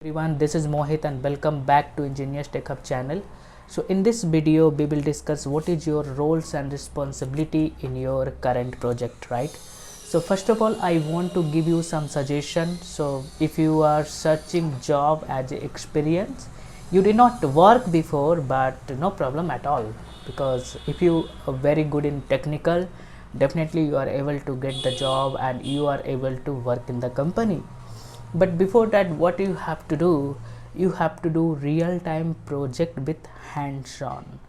Everyone, this is Mohit and welcome back to Engineers Tech Hub channel. So in this video we will discuss what is your roles and responsibility in your current project, right? So first of all, I want to give you some suggestion. So if you are searching job as experience, you did not work before, but no problem at all, because if you are very good in technical, definitely you are able to get the job and you are able to work in the company. But before that, what you have to do, you have to do real-time project with hands-on,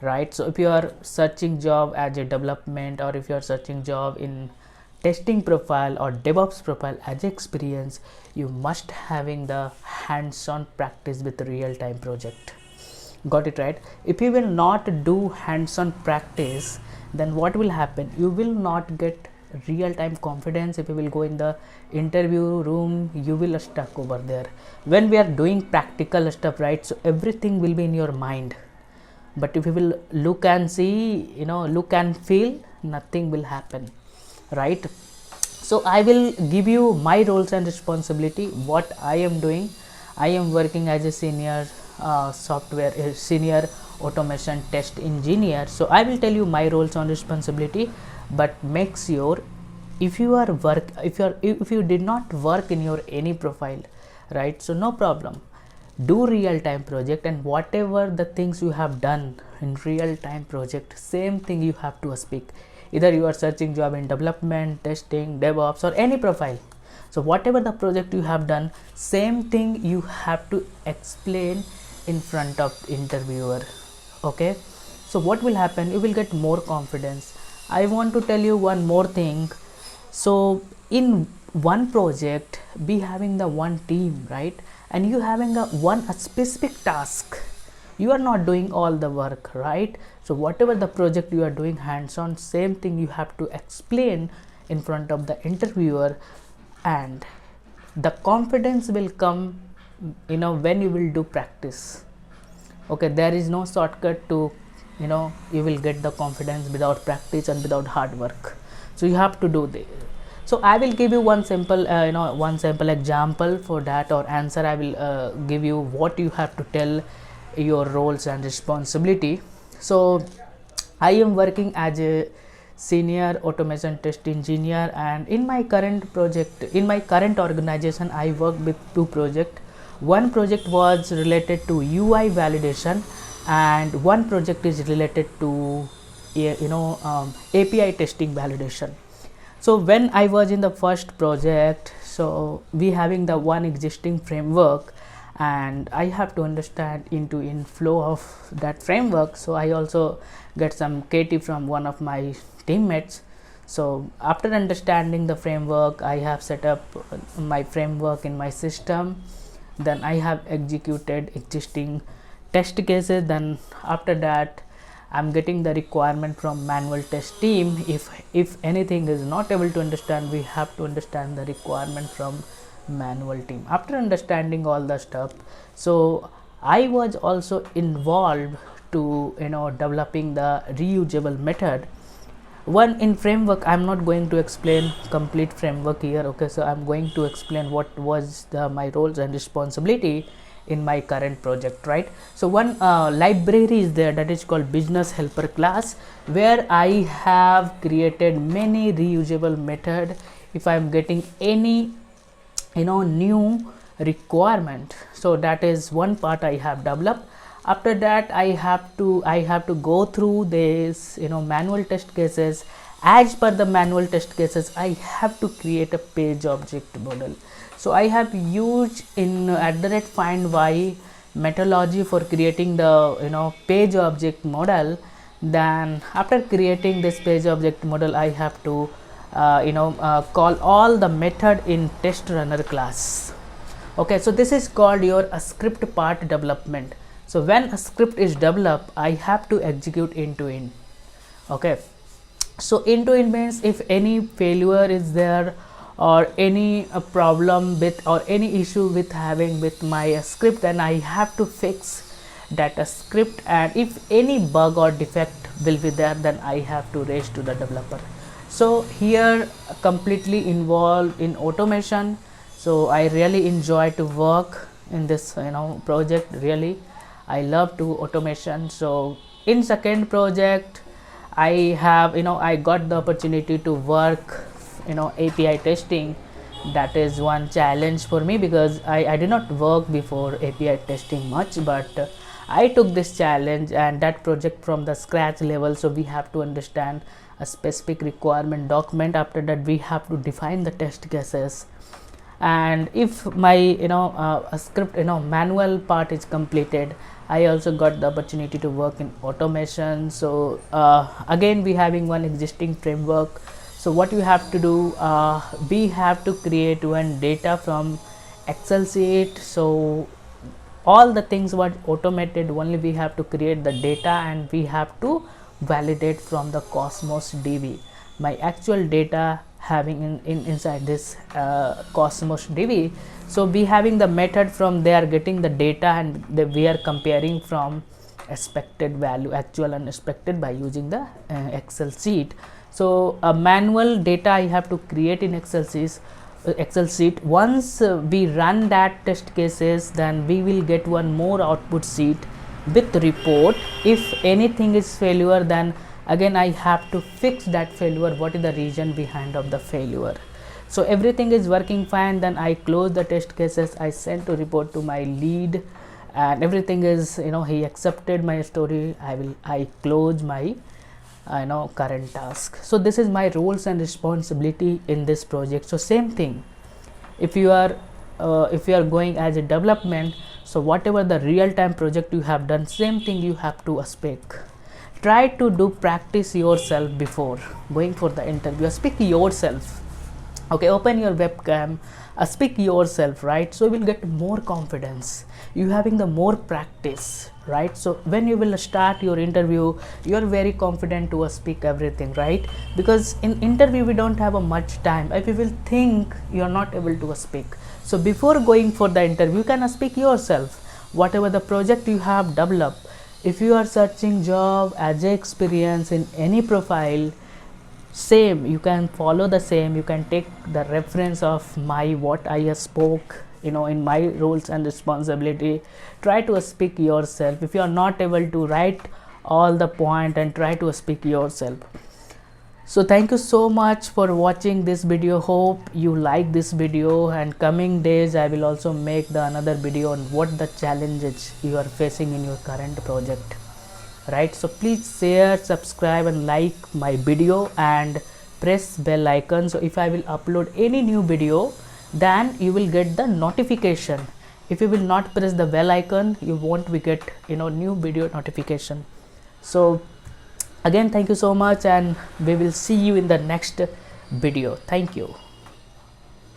right? So if you are searching job as a development, or if you are searching job in testing profile or DevOps profile as experience, you must having the hands-on practice with real-time project. Got it, right? If you will not do hands-on practice, then what will happen? You will not get real-time confidence. If you will go in the interview room, you will stuck over there. When we are doing practical stuff, right, so everything will be in your mind. But if you will look and see, look and feel, nothing will happen, right? So I will give you my roles and responsibility, what I am doing. I am working as a senior senior automation test engineer. So I will tell you my roles and responsibility, but make sure if you did not work in your any profile, right, so no problem, do real time project, and whatever the things you have done in real time project, same thing you have to speak. Either you are searching job in development, testing, DevOps, or any profile, so whatever the project you have done, same thing you have to explain in front of interviewer. Okay, so what will happen? You will get more confidence. I want to tell you one more thing. So in one project, be having the one team, right, and you having a specific task. You are not doing all the work, right? So whatever the project you are doing hands-on, same thing you have to explain in front of the interviewer, and the confidence will come when you will do practice. Okay, there is no shortcut to you will get the confidence without practice and without hard work. So you have to do this. So I will give you one simple one simple example for that, or answer. I will give you what you have to tell your roles and responsibility. So I am working as a senior automation test engineer, and in my current project, in my current organization, I work with two projects. One project was related to UI validation, and one project is related to API testing validation. So when I was in the first project, so we having the one existing framework, and I have to understand into in flow of that framework. So I also get some KT from one of my teammates. So after understanding the framework, I have set up my framework in my system. Then I have executed existing test cases. Then after that, I'm getting the requirement from manual test team. If anything is not able to understand, we have to understand the requirement from manual team. After understanding all the stuff, so I was also involved to developing the reusable method. One in framework, I'm not going to explain complete framework here. Okay, so I'm going to explain what was my roles and responsibility in my current project, right? So one library is there that is called business helper class, where I have created many reusable method. If I'm getting any new requirement, so that is one part I have developed. After that, I have to go through this manual test cases. As per the manual test cases, I have to create a page object model. So I have used in @findY methodology for creating the page object model. Then after creating this page object model, I have to call all the method in test runner class. Okay, so this is called your script part development. So when a script is developed, I have to execute end to end. Okay, so end to end means if any failure is there, or any problem with, or any issue with having with my script, then I have to fix that script, and if any bug or defect will be there, then I have to raise to the developer. So here completely involved in automation. So I really enjoy to work in this project. Really, I love to automation. So in second project, I have I got the opportunity to work API testing. That is one challenge for me because I did not work before API testing much, but I took this challenge and that project from the scratch level. So we have to understand a specific requirement document. After that, we have to define the test cases, and if my a script manual part is completed, I also got the opportunity to work in automation. So again, we having one existing framework. So what you have to do, we have to create one data from Excel sheet. So all the things were automated, only we have to create the data and we have to validate from the Cosmos DB. My actual data having inside this Cosmos DB. So we having the method from there, getting the data, and we are comparing from expected value, actual and expected, by using the Excel sheet. So a manual data I have to create in Excel sheet. Once we run that test cases, then we will get one more output sheet with report. If anything is failure, then again I have to fix that failure, what is the reason behind of the failure. So everything is working fine, then I close the test cases, I send to report to my lead, and everything is he accepted my story. I close my current task. So this is my roles and responsibility in this project. So same thing, if you are going as a development, so whatever the real-time project you have done, same thing you have to speak. Try to do practice yourself before going for the interview. Speak yourself. Okay, open your webcam, speak yourself, right? So you will get more confidence, you having the more practice, right? So when you will start your interview, you are very confident to speak everything, right? Because in interview we don't have a much time. If you will think you are not able to speak, so before going for the interview, you can speak yourself whatever the project you have developed. If you are searching job as a experience in any profile, same you can follow the same, you can take the reference of my what I spoke in my roles and responsibility. Try to speak yourself. If you are not able to write all the point, and try to speak yourself. So thank you so much for watching this video. Hope you like this video, and coming days I will also make the another video on what the challenges you are facing in your current project, right? So please share, subscribe and like my video and press bell icon. So if I will upload any new video, then you will get the notification. If you will not press the bell icon, you won't be get new video notification. So again, thank you so much, and we will see you in the next video. Thank you.